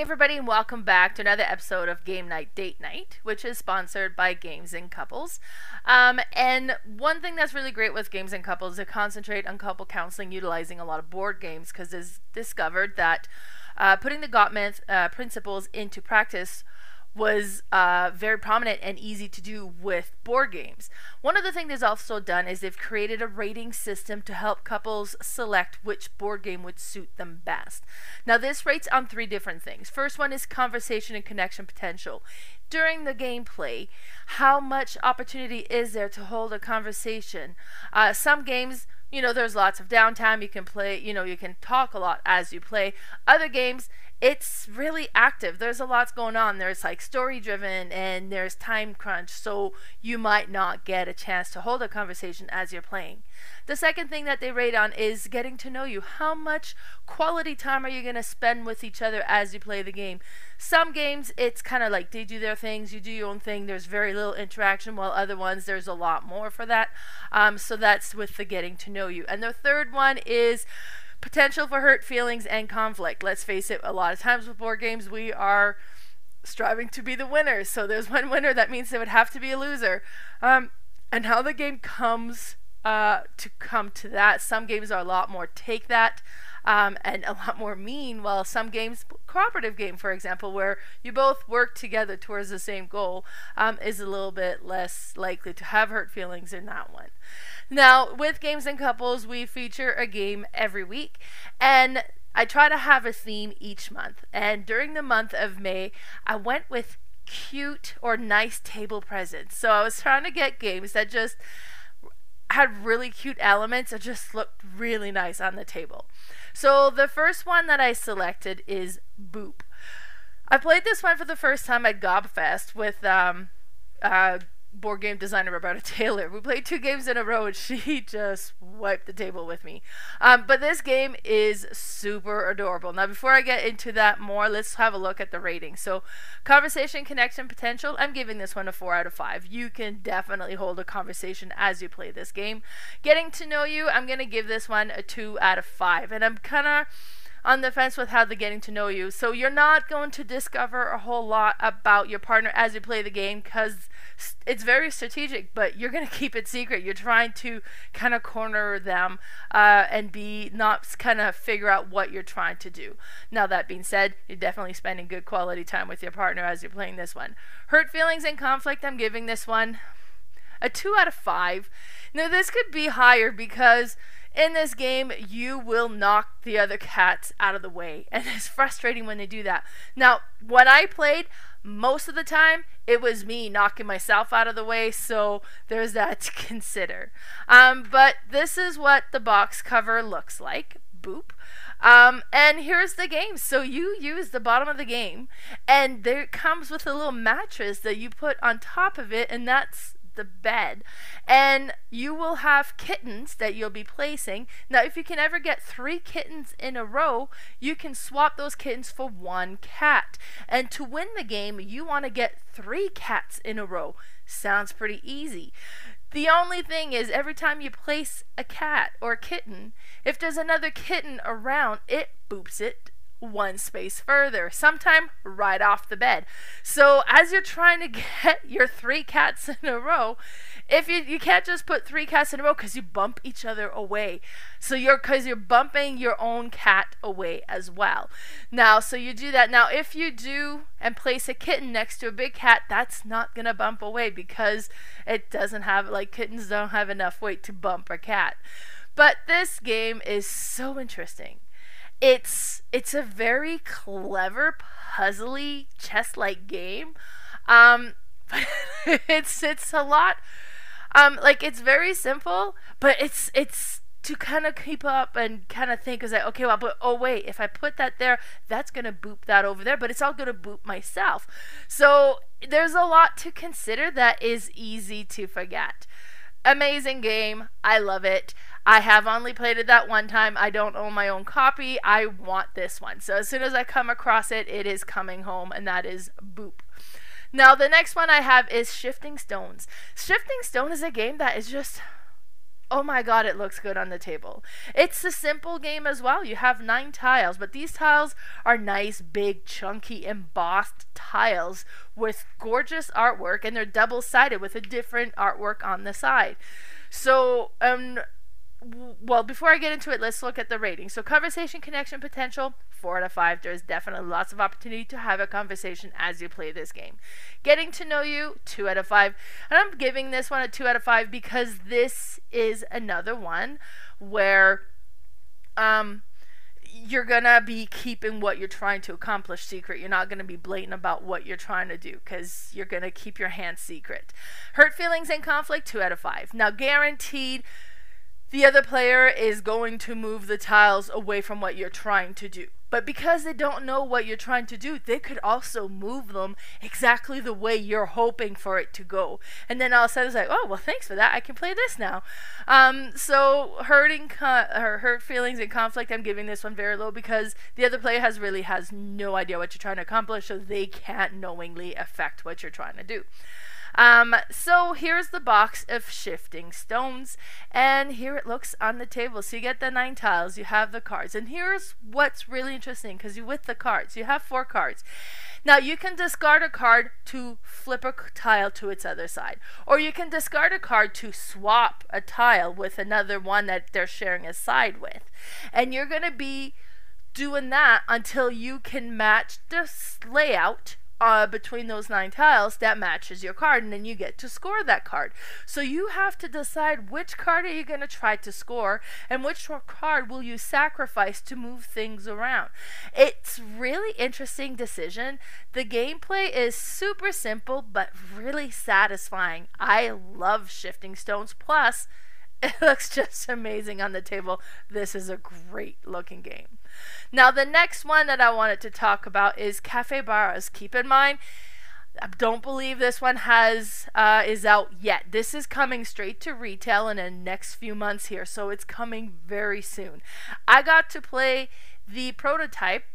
everybody, and welcome back to another episode of Game Night Date Night, which is sponsored by Games and Couples. And one thing that's really great with Games and Couples is to concentrate on couple counseling utilizing a lot of board games, because it's discovered that putting the Gottman principles into practice was very prominent and easy to do with board games. One of the things they've also done is they've created a rating system to help couples select which board game would suit them best. Now this rates on 3 different things. First one is conversation and connection potential. During the gameplay, how much opportunity is there to hold a conversation? Some games, there's lots of downtime. You can play, you can talk a lot as you play. Other games, it's really active. There's a lot going on. There's like story driven and there's time crunch, so you might not get a chance to hold a conversation as you're playing. The second thing that they rate on is getting to know you. How much quality time are you going to spend with each other as you play the game? Some games, it's kind of like they do their things, you do your own thing. There's very little interaction, while other ones, there's a lot more for that. So that's with the getting to know you. And the third one is potential for hurt feelings and conflict. Let's face it, a lot of times with board games, we are striving to be the winners. So there's one winner, that means there would have to be a loser. And how the game comes to come to that. Some games are a lot more take that and a lot more mean, while some games, cooperative game for example, where you both work together towards the same goal, is a little bit less likely to have hurt feelings in that one. Now with Games and Couples, we feature a game every week, and I try to have a theme each month. And during the month of May, I went with cute or nice table presents. So I was trying to get games that just had really cute elements that just looked really nice on the table. So the first one that I selected is Boop. I played this one for the first time at Gobfest with board game designer Roberta Taylor. We played 2 games in a row and she just wiped the table with me. But this game is super adorable. Now before I get into that more, let's have a look at the rating. So conversation, connection, potential, I'm giving this one a 4 out of 5. You can definitely hold a conversation as you play this game. Getting to know you, I'm going to give this one a 2 out of 5. And I'm kind of on the fence with how the getting to know you. So you're not going to discover a whole lot about your partner as you play the game, because it's very strategic, but you're going to keep it secret. You're trying to kind of corner them and be not kind of figure out what you're trying to do. Now that being said, you're definitely spending good quality time with your partner as you're playing this one. Hurt feelings and conflict, I'm giving this one a 2 out of 5. Now this could be higher because in this game, you will knock the other cats out of the way, and it's frustrating when they do that. Now, when I played, most of the time, it was me knocking myself out of the way, so there's that to consider. But this is what the box cover looks like. Boop. And here's the game. So you use the bottom of the game, and there it comes with a little mattress that you put on top of it, and that's the bed, and you will have kittens that you'll be placing. Now if you can ever get 3 kittens in a row, you can swap those kittens for 1 cat, and to win the game you want to get 3 cats in a row. Sounds pretty easy. The only thing is, every time you place a cat or a kitten, if there's another kitten around, it boops it 1 space further, sometime right off the bed. So as you're trying to get your 3 cats in a row, if you can't just put 3 cats in a row, because you bump each other away. So you're bumping your own cat away as well. Now so you do that. Now if you do and place a kitten next to a big cat, that's not gonna bump away, because it doesn't have, like, kittens don't have enough weight to bump a cat. But this game is so interesting. It's a very clever, puzzly, chess-like game. But it's a lot. It's very simple, but it's to kind of keep up and kind of think, is like, okay, well, but oh wait, if I put that there, that's gonna boop that over there, but it's all gonna boop myself. So there's a lot to consider that is easy to forget. Amazing game. I love it. I have only played it that one time. I don't own my own copy. I want this one. So as soon as I come across it, it is coming home, and that is Boop. Now the next one I have is Shifting Stones. Shifting Stone is a game that is just Oh my god, it looks good on the table. It's a simple game as well. You have 9 tiles, but these tiles are nice, big, chunky, embossed tiles with gorgeous artwork, and they're double-sided with a different artwork on the side. So, well, before I get into it, let's look at the rating. So, conversation, connection, potential, 4 out of 5. There's definitely lots of opportunity to have a conversation as you play this game. Getting to know you, 2 out of 5. And I'm giving this one a 2 out of 5 because this is another one where you're gonna be keeping what you're trying to accomplish secret. You're not gonna be blatant about what you're trying to do because you're gonna keep your hand secret. Hurt feelings and conflict, 2 out of 5. Now, guaranteed, the other player is going to move the tiles away from what you're trying to do. But because they don't know what you're trying to do, they could also move them exactly the way you're hoping for it to go. And then all of a sudden it's like, oh, well, thanks for that. I can play this now. So hurt feelings and conflict, I'm giving this one very low because the other player has no idea what you're trying to accomplish, so they can't knowingly affect what you're trying to do. So here's the box of shifting stones, and here it looks on the table. So you get the 9 tiles, you have the cards, and here's what's really interesting, because with the cards, you have 4 cards. Now you can discard a card to flip a tile to its other side, or you can discard a card to swap a tile with another one that they're sharing a side with, and you're going to be doing that until you can match the layout between those 9 tiles that matches your card, and then you get to score that card. So you have to decide which card are you going to try to score and which card will you sacrifice to move things around. It's really interesting decision. The gameplay is super simple but really satisfying. I love shifting stones, plus it looks just amazing on the table. This is a great looking game. Now, the next one that I wanted to talk about is Café Baras. Keep in mind, I don't believe this one is out yet. This is coming straight to retail in the next few months here, so it's coming very soon. I got to play the prototype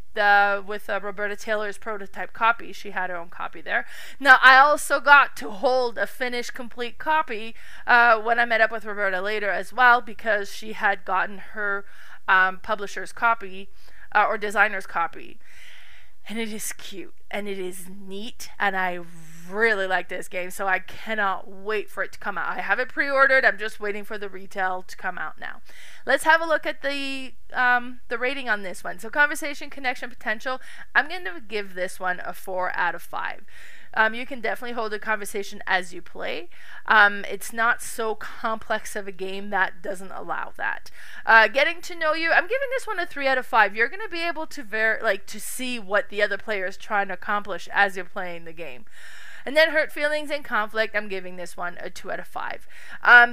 with Roberta Taylor's prototype copy. She had her own copy there. Now, I also got to hold a finished complete copy when I met up with Roberta later as well, because she had gotten her publisher's copy or designer's copy. And it is cute and it is neat, and I really like this game, so I cannot wait for it to come out. I have it pre-ordered. I'm just waiting for the retail to come out now. Let's have a look at the rating on this one. So conversation, connection, potential, I'm going to give this one a 4 out of 5. You can definitely hold a conversation as you play. It's not so complex of a game that doesn't allow that. Getting to know you, I'm giving this one a 3 out of 5. You're going to be able to to see what the other player is trying to accomplish as you're playing the game. And then hurt feelings and conflict, I'm giving this one a 2 out of 5.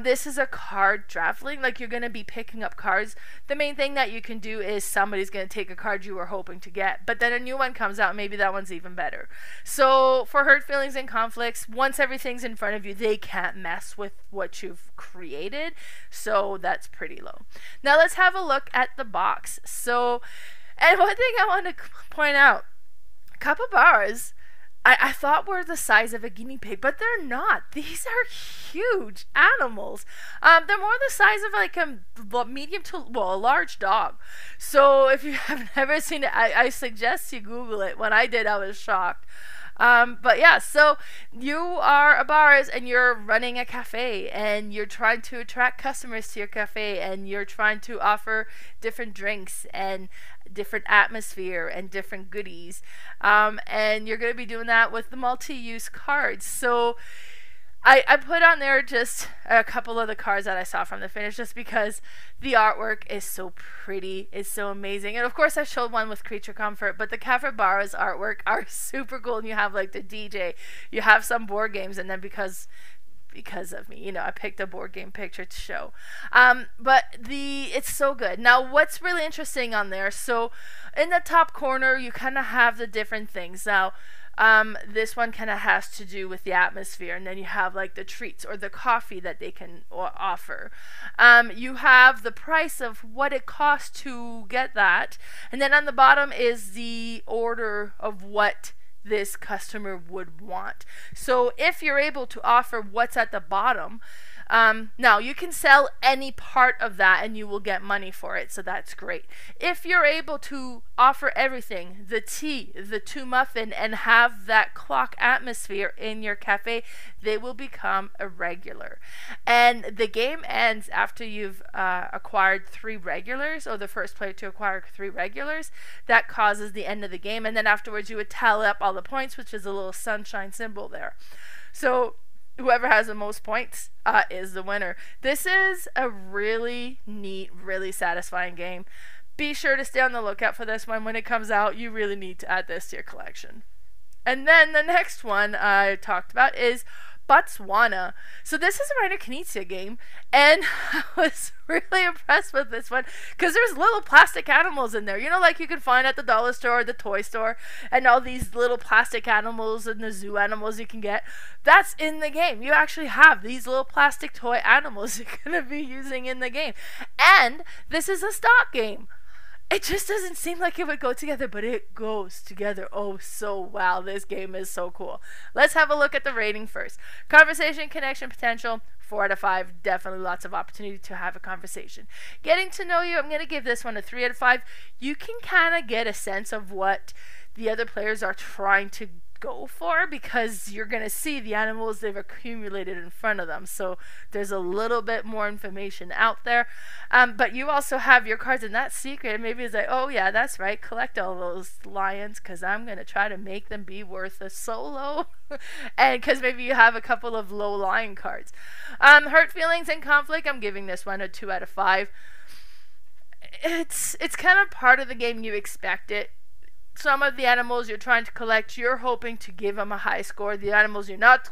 This is a card traveling, like you're going to be picking up cards. The main thing that you can do is somebody's going to take a card you were hoping to get, but then a new one comes out, maybe that one's even better. So for hurt feelings and conflicts, once everything's in front of you, they can't mess with what you've created, so that's pretty low. Now let's have a look at the box. So, and one thing I want to point out, Café Baras, I thought were the size of a guinea pig, but they're not. These are huge animals. They're more the size of like a medium to, well, a large dog. So if you have never seen it, I suggest you Google it. When I did, I was shocked. But yeah, so you are a Baras and you're running a cafe and you're trying to attract customers to your cafe and you're trying to offer different drinks and different atmosphere and different goodies. And you're going to be doing that with the multi-use cards. So I put on there just a couple of the cards that I saw from the finish, just because the artwork is so pretty, it's so amazing. And of course I showed one with Creature Comfort, but the Café Baras artwork are super cool. And you have like the DJ, you have some board games, and then because of me, I picked a board game picture to show. But it's so good. Now what's really interesting on there, so in the top corner you kind of have the different things. Now this one kind of has to do with the atmosphere, and then you have like the treats or the coffee that they can offer. You have the price of what it costs to get that, and then on the bottom is the order of what this customer would want. So if you're able to offer what's at the bottom, Now, you can sell any part of that and you will get money for it, so that's great. If you're able to offer everything, the tea, the 2 muffin, and have that clock atmosphere in your cafe, they will become a regular. And the game ends after you've acquired 3 regulars, or the first player to acquire 3 regulars. That causes the end of the game, and then afterwards you would tally up all the points, which is a little sunshine symbol there. So whoever has the most points is the winner. This is a really neat, really satisfying game. Be sure to stay on the lookout for this one. When it comes out, you really need to add this to your collection. And then the next one I talked about is Botswana. So this is a Reiner Knizia game, and I was really impressed with this one because there's little plastic animals in there. You know, like you can find at the dollar store or the toy store, and all these little plastic animals and the zoo animals you can get. That's in the game. You actually have these little plastic toy animals you're going to be using in the game. And this is a stock game. It just doesn't seem like it would go together, but it goes together oh so well. This game is so cool. Let's have a look at the rating first. Conversation, connection, potential, 4 out of 5. Definitely lots of opportunity to have a conversation. Getting to know you, I'm going to give this one a 3 out of 5. You can kind of get a sense of what the other players are trying to go for, because you're going to see the animals they've accumulated in front of them, so there's a little bit more information out there, but you also have your cards, and that's secret, and maybe it's like, oh yeah, that's right, collect all those lions because I'm going to try to make them be worth a solo and because maybe you have a couple of low lion cards. Hurt feelings and conflict, I'm giving this one a 2 out of 5. It's kind of part of the game. You expect it. Some of the animals you're trying to collect, you're hoping to give them a high score. The animals you're not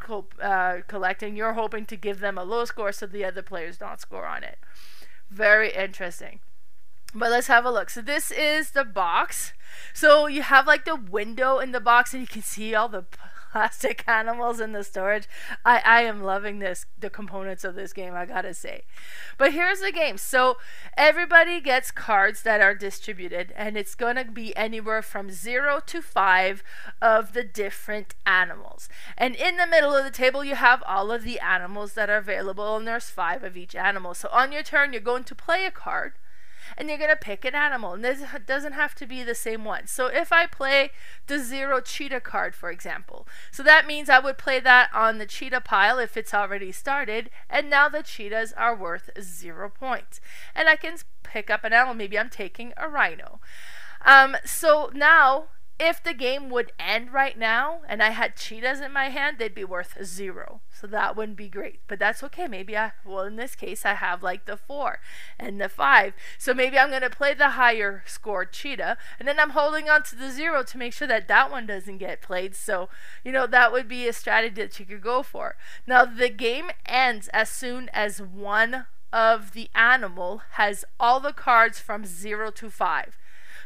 collecting, you're hoping to give them a low score so the other players don't score on it. Very interesting. But let's have a look. So this is the box. So you have like the window in the box, and you can see all the plastic animals in the storage. I am loving the components of this game, I gotta say. But here's the game. So everybody gets cards that are distributed, and it's gonna be anywhere from 0 to 5 of the different animals. And in the middle of the table you have all of the animals that are available, and there's 5 of each animal. So on your turn you're going to play a card, and you're going to pick an animal, and this doesn't have to be the same one. So if I play the 0 cheetah card, for example, so that means I would play that on the cheetah pile if it's already started, and now the cheetahs are worth 0 points. And I can pick up an animal. Maybe I'm taking a rhino. So now, if the game would end right now and I had cheetahs in my hand, they'd be worth 0. So that wouldn't be great. But that's okay. Maybe well, in this case, I have like the 4 and the 5. So maybe I'm going to play the higher scored cheetah, and then I'm holding on to the 0 to make sure that that one doesn't get played. So, you know, that would be a strategy that you could go for. Now, the game ends as soon as one of the animal has all the cards from 0 to 5.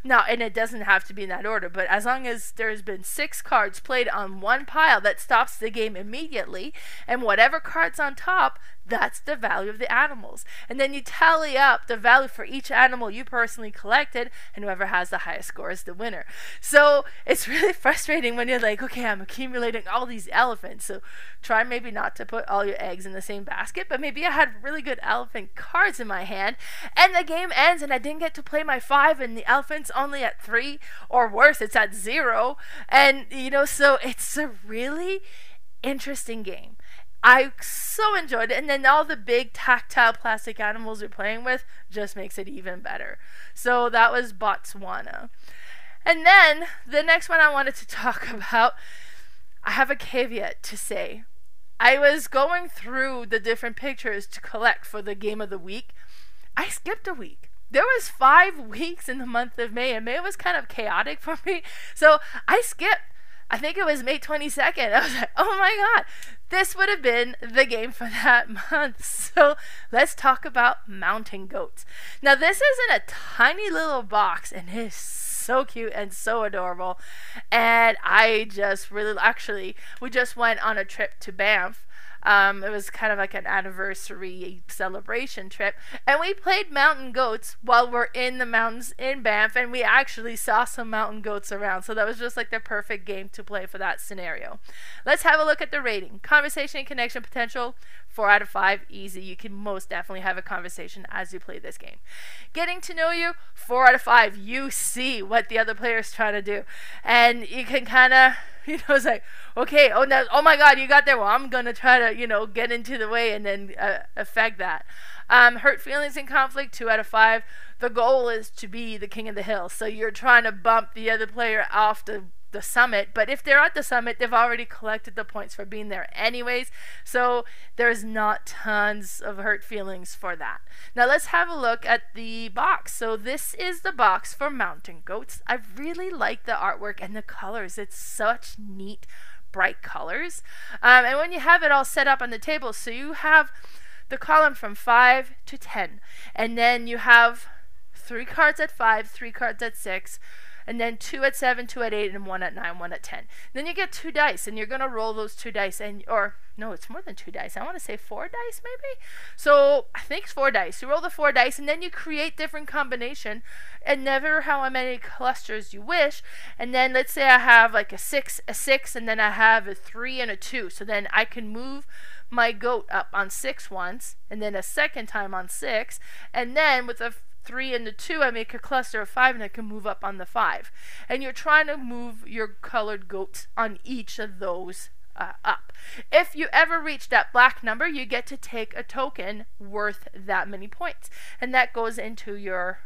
Now, and it doesn't have to be in that order, but as long as there's been 6 cards played on one pile, that stops the game immediately, and whatever card's on top, that's the value of the animals. And then you tally up the value for each animal you personally collected, and whoever has the highest score is the winner. So it's really frustrating when you're like, okay, I'm accumulating all these elephants, so try maybe not to put all your eggs in the same basket, but maybe I had really good elephant cards in my hand, and the game ends and I didn't get to play my 5, and the elephant's only at 3, or worse, it's at 0, and you know, so it's a really interesting game. I so enjoyed it, and then all the big tactile plastic animals you're playing with just makes it even better. So that was Botswana. And then the next one I wanted to talk about, I have a caveat to say. I was going through the different pictures to collect for the game of the week. I skipped a week. There was 5 weeks in the month of May, and May was kind of chaotic for me. So I skipped. I think it was May 22nd. I was like, oh my god, this would have been the game for that month. So let's talk about mountain goats. Now this is in a tiny little box, and it is so cute and so adorable. And I just really, actually, we just went on a trip to Banff. It was kind of like an anniversary celebration trip, and we played mountain goats while we're in the mountains in Banff, and we actually saw some mountain goats around, so that was just like the perfect game to play for that scenario. Let's have a look at the rating. Conversation and connection potential, 4 out of 5, easy. You can most definitely have a conversation as you play this game. Getting to know you, 4 out of 5, you see what the other player's trying to do. And you can kind of, it's like, okay, oh my God, you got there. Well, I'm going to try to, get into the way and then affect that. Hurt feelings and conflict, 2 out of 5. The goal is to be the king of the hill. So you're trying to bump the other player off the summit, but if they're at the summit, they've already collected the points for being there anyways, so there's not tons of hurt feelings for that. Now let's have a look at the box. So this is the box for mountain goats. I really like the artwork and the colors. It's such neat, bright colors. And when you have it all set up on the table, so you have the column from 5 to 10, and then you have 3 cards at 5, 3 cards at 6, and then 2 at 7, 2 at 8, and 1 at 9, 1 at 10. Then you get 2 dice, and you're going to roll those 2 dice, or no, it's more than 2 dice. I want to say 4 dice maybe? So I think it's 4 dice. You roll the 4 dice, and then you create different combination, and never how many clusters you wish. And then let's say I have like a 6, and then I have a 3 and a 2. So then I can move my goat up on 6 once, and then a second time on 6, and then with a 3 and the 2, I make a cluster of 5, and I can move up on the 5. And you're trying to move your colored goats on each of those up. If you ever reach that black number, you get to take a token worth that many points, and that goes into your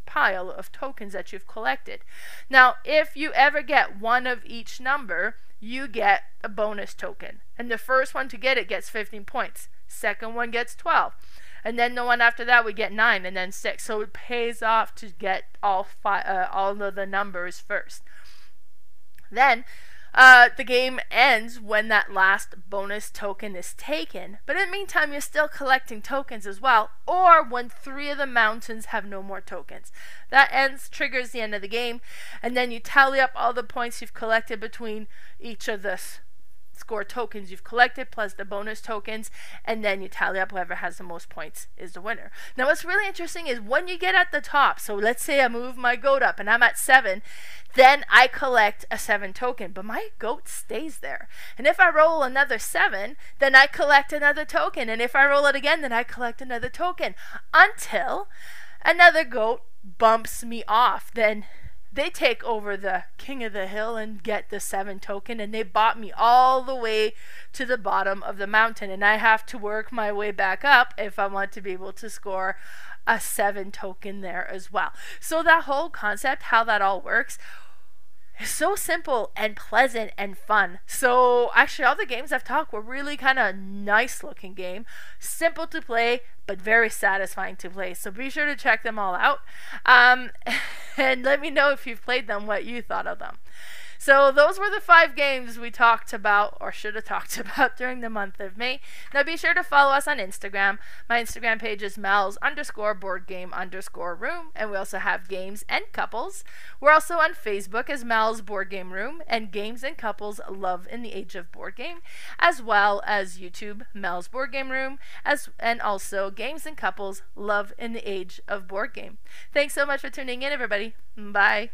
pile of tokens that you've collected. Now, if you ever get one of each number, you get a bonus token, and the first one to get it gets 15 points. Second one gets 12. And then the one after that we get 9, and then 6. So it pays off to get all of the numbers first. Then the game ends when that last bonus token is taken. But in the meantime, you're still collecting tokens as well, or when 3 of the mountains have no more tokens. That triggers the end of the game, and then you tally up all the points you've collected between each of the score tokens you've collected plus the bonus tokens, and then you tally up whoever has the most points is the winner. Now what's really interesting is when you get at the top, so let's say I move my goat up and I'm at 7, then I collect a 7 token, but my goat stays there. And if I roll another 7, then I collect another token, and if I roll it again, then I collect another token until another goat bumps me off. Then they take over the king of the hill and get the 7 token, and they bought me all the way to the bottom of the mountain, and I have to work my way back up if I want to be able to score a 7 token there as well. So that whole concept, how that all works, is so simple and pleasant and fun. So actually all the games I've talked were really kind of nice looking game, simple to play but very satisfying to play. So be sure to check them all out, and let me know if you've played them, what you thought of them. So those were the 5 games we talked about, or should have talked about, during the month of May. Now be sure to follow us on Instagram. My Instagram page is Mel's_boardgame_room, and we also have Games and Couples. We're also on Facebook as Mel's Board Game Room and Games and Couples Love in the Age of Board Game, as well as YouTube Mel's Board Game Room, and also Games and Couples Love in the Age of Board Game. Thanks so much for tuning in, everybody. Bye.